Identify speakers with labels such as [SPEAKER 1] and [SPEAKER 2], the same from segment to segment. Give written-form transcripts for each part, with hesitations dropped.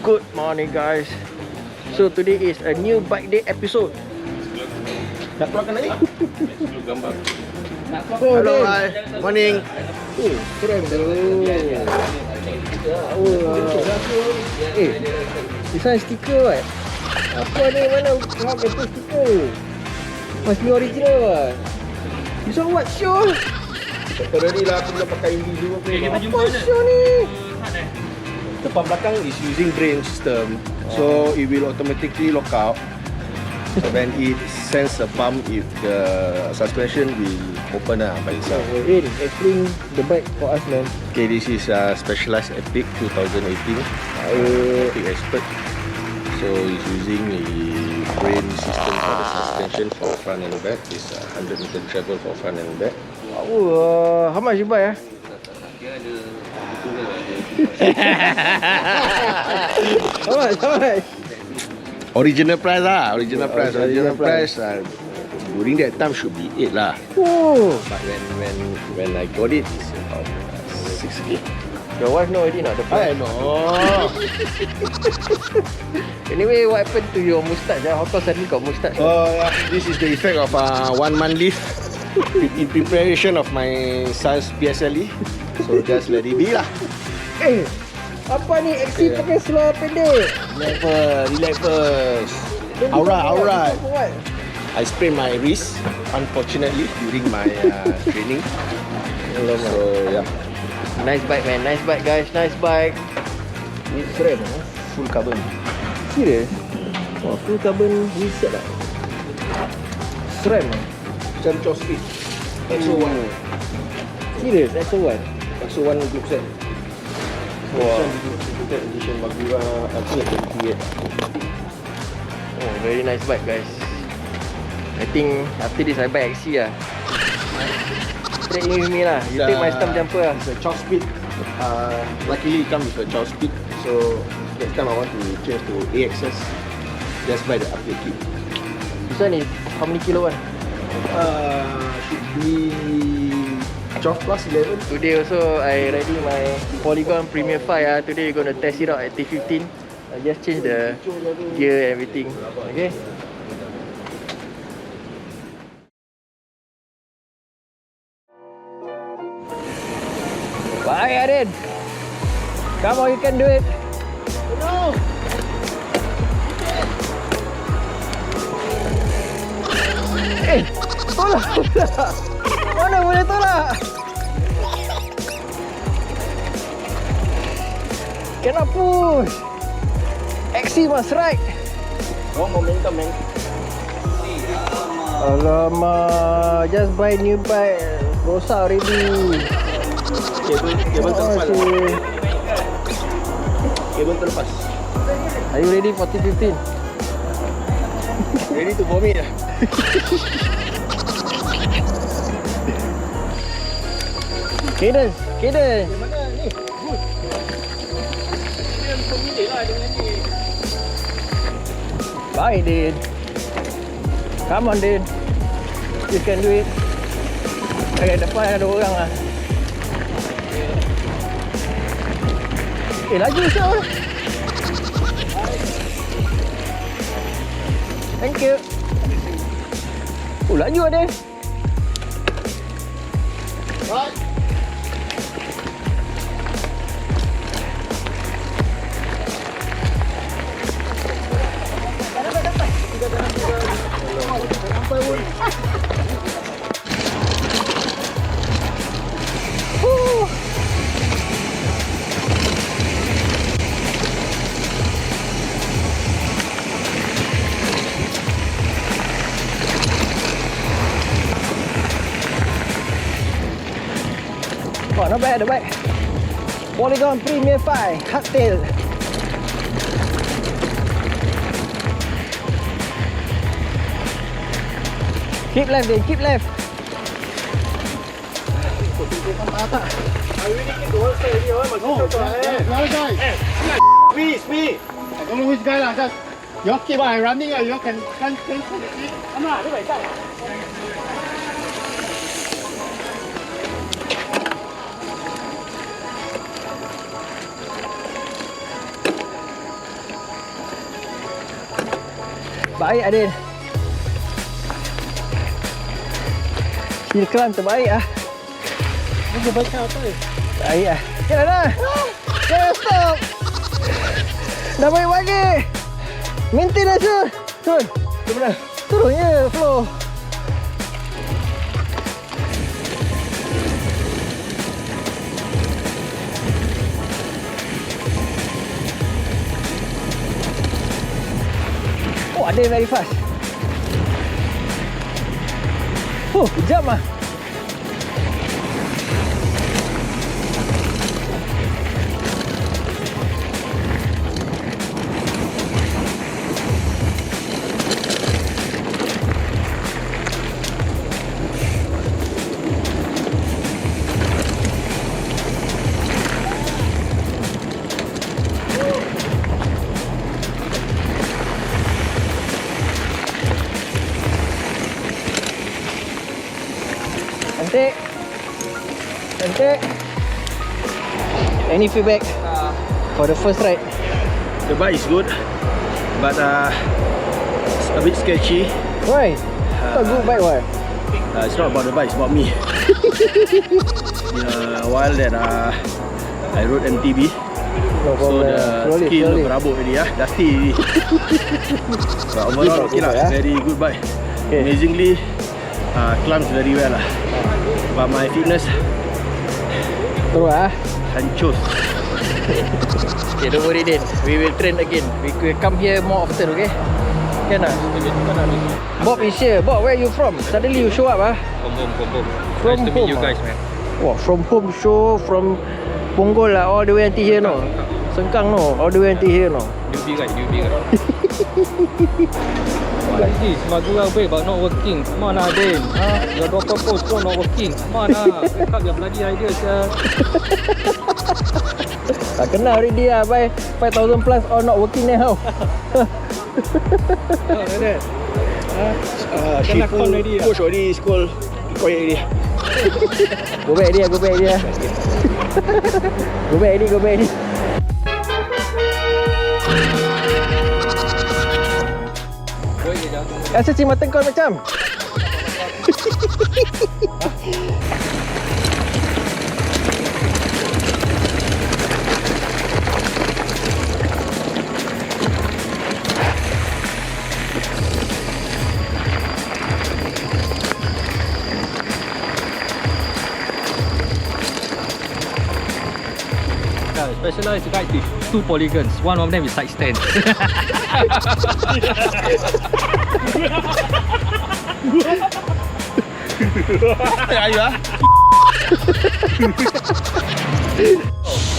[SPEAKER 1] Good morning guys. So today is a new bike day episode. Nak keluarkan lagi?
[SPEAKER 2] Gambar.
[SPEAKER 1] Hello, hi. Morning.
[SPEAKER 3] Keren tu.
[SPEAKER 1] This one sticker what? Apa ni, mana kau betul sticker? Must be original what? This one what show?
[SPEAKER 3] Temporary lah, aku belum pakai ini dulu.
[SPEAKER 1] Apa show ni?
[SPEAKER 3] Depan belakang is using drain system, so it will automatically lock out. So when it sends a pump, if the suspension will open by itself.
[SPEAKER 1] Hey, explain the bike for us man.
[SPEAKER 3] Okay, this is a Specialized Epic 2018 Epic Expert. So it's using a drain system for the suspension for front and back. It's 100 meter travel for front and back.
[SPEAKER 1] How much you buy? How much?
[SPEAKER 3] Original price lah, original price. During that time should be 8 lah.
[SPEAKER 1] Oh,
[SPEAKER 3] But when I got it, it's about 6K.
[SPEAKER 1] your wife know already not the price?
[SPEAKER 3] I know.
[SPEAKER 1] Anyway, what happened to your moustache? How come suddenly got moustache?
[SPEAKER 3] Oh yeah, this is the effect of 1 month leave in preparation of my son's PSLE. So just let it be lah.
[SPEAKER 1] Apa ni? XC pakai seluar pendek.
[SPEAKER 3] Relax first. Alright.
[SPEAKER 1] What?
[SPEAKER 3] I sprained my wrist, unfortunately, during my training. So yeah,
[SPEAKER 1] Nice bike man, nice bike guys, nice bike.
[SPEAKER 3] it's red, full carbon.
[SPEAKER 1] Serious? Wah, full carbon reset lah. SRAM lah.
[SPEAKER 3] Macam Joss Speed. XO1.
[SPEAKER 1] Serious? XO1?
[SPEAKER 3] XO1 group set.
[SPEAKER 1] Wah.
[SPEAKER 3] Limited edition Magura. Aku nak jadi
[SPEAKER 1] Oh, very nice bike guys. I think after this I buy XC lah. Straight in with me lah. You take my stump jumper lah.
[SPEAKER 3] It's a Joss Speed. Luckily it comes with a Joss Speed. So next time I want to change to AXS, just buy the upgrade kit.
[SPEAKER 1] This one is how many kilo one?
[SPEAKER 3] Should be 12 plus 11.
[SPEAKER 1] Today also I riding my Polygon Premier 5 ah. Today we're gonna test it out at T15. I just change the gear and everything. Okay. Bye Arin. Come on, you can do it. No. Tolak. Mana boleh tolak? Cannot push. XC must ride.
[SPEAKER 3] Oh, momentum man.
[SPEAKER 1] Alamak, just buy new bike. Rosak already.
[SPEAKER 3] Kabel terlepas. Kabel terlepas.
[SPEAKER 1] Are you ready for T15?
[SPEAKER 3] Ready to vomit lah.
[SPEAKER 1] Cadence.
[SPEAKER 3] Mana ni? Good. Dia familiar lah dengan ni.
[SPEAKER 1] Bye, Din. Come on, Din. You can do it. Okay, depan ada orang lah. Laju siap. Thank you. Oh, laju ada.
[SPEAKER 3] Right.
[SPEAKER 1] Oh, not bad, the bike. Polygon Premier 5, hardtail. Keep left, Din, keep left.
[SPEAKER 2] Me. I don't know which guy lah. Just you keep on running, you can change. I'm not.
[SPEAKER 1] Baik Adin. Silkran terbaik ah.
[SPEAKER 2] Ini baiknya apa ya?
[SPEAKER 1] Baik ah. Okay dah. Okay, stop. Dah baik lagi. Maintain lah Sun. Sun. Turun je flow. Oh, ada yang very fast. Oh, kejam lah. Cantik. Any feedback for the first ride?
[SPEAKER 3] The bike is good, but it's a bit sketchy.
[SPEAKER 1] Why? It's a good bike, why?
[SPEAKER 3] It's not about the bike, it's about me. A while that I rode MTB,
[SPEAKER 1] No
[SPEAKER 3] so
[SPEAKER 1] problem.
[SPEAKER 3] the skin berabuk already, dusty already. But overall, okay lah, very good bike.
[SPEAKER 1] Okay.
[SPEAKER 3] Amazingly, climbs very well lah. But my fitness
[SPEAKER 1] Terus ah.
[SPEAKER 3] hancur.
[SPEAKER 1] Okay, don't worry then. We will train again. We will come here more often, okay? Can ah? Bob is here. Bob, where are you from? Suddenly you show up ah.
[SPEAKER 4] From home.
[SPEAKER 1] From
[SPEAKER 4] Nice to
[SPEAKER 1] home
[SPEAKER 4] meet you guys, man.
[SPEAKER 1] Wow, from home show from Punggol lah, all the way until here no. Sengkang no, all the way until here no.
[SPEAKER 4] Newbie guy. What is this? Magura brake but not working. Come on lah, Din. Your dropper post still not working. Come on lah. Pick up your bloody idea, sir.
[SPEAKER 1] Tak kenal already lah, buy 5,000 plus all not working then how?
[SPEAKER 4] Oh, like that.
[SPEAKER 3] She
[SPEAKER 4] con already lah.
[SPEAKER 3] push already, school quiet already.
[SPEAKER 1] Go back dia. Go back dia. Rasa si mata kau macam
[SPEAKER 4] Specialized guide with 2 polygons. One of them is side stand.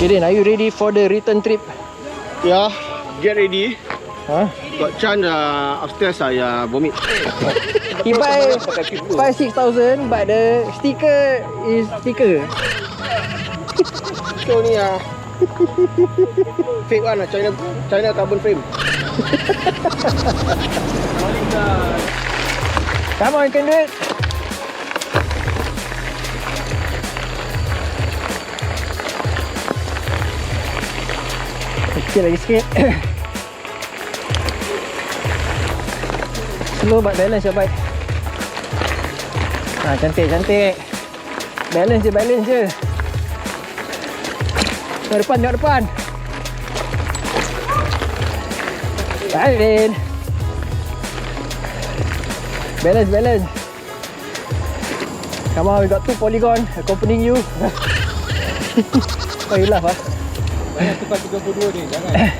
[SPEAKER 4] Okay then, are you ready for the return trip?
[SPEAKER 3] Yeah, get ready.
[SPEAKER 1] Huh?
[SPEAKER 3] Got chance upstairs I vomit.
[SPEAKER 1] He buy 5-6,000 but the sticker is sticker.
[SPEAKER 3] So ni fake one, China carbon frame.
[SPEAKER 1] Come on, you can do it. Sikit lagi sikit. Slow but balance your bike. Cantik. Balance je. Tengok depan. Baik. Balance. Come on, we got 2 polygon accompanying you. Why you laugh ah?
[SPEAKER 4] Banyak tukar 32 ni. Jangan.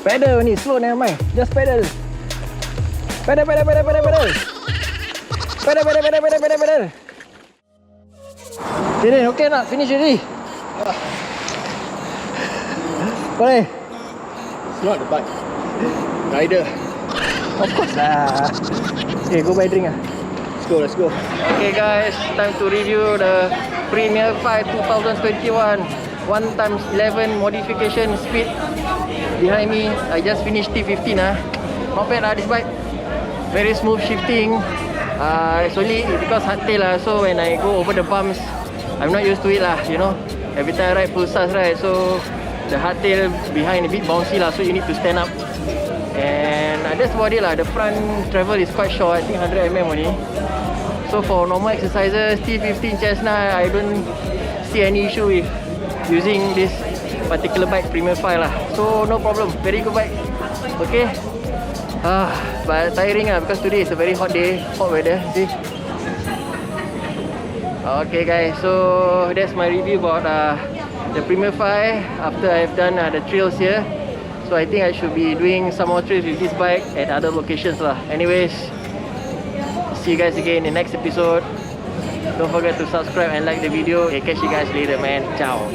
[SPEAKER 1] Pedal ni, slow never mind. Just pedal. Pedal. Jadi, okay nak? Finish already? Boleh?
[SPEAKER 3] It's not the bike, rider.
[SPEAKER 1] Of course lah. Okay, go buy drink lah.
[SPEAKER 3] Let's go.
[SPEAKER 1] Okay guys, time to review the Premier 5 2021 1x11 modification speed. Behind me, I just finished T15 ah. Not bad lah this bike. Very smooth shifting. It's only because hardtail lah, so when I go over the bumps, I'm not used to it lah, you know. Every time I ride full size, right, so the hardtail behind a bit bouncy lah, so you need to stand up. And that's about it lah. The front travel is quite short, I think 100 mm only. So for normal exercises, T15 chestnut, I don't see any issue with using this particular bike, Premier 5 lah. So no problem, very good bike. Okay. But tiring lah because today is a very hot day, hot weather. See. Okay guys, so that's my review about the Premier 5 after I've done the trails here. So I think I should be doing some more trails with this bike at other locations lah. Anyways, see you guys again in the next episode. Don't forget to subscribe and like the video. Okay, catch you guys later, man. Ciao.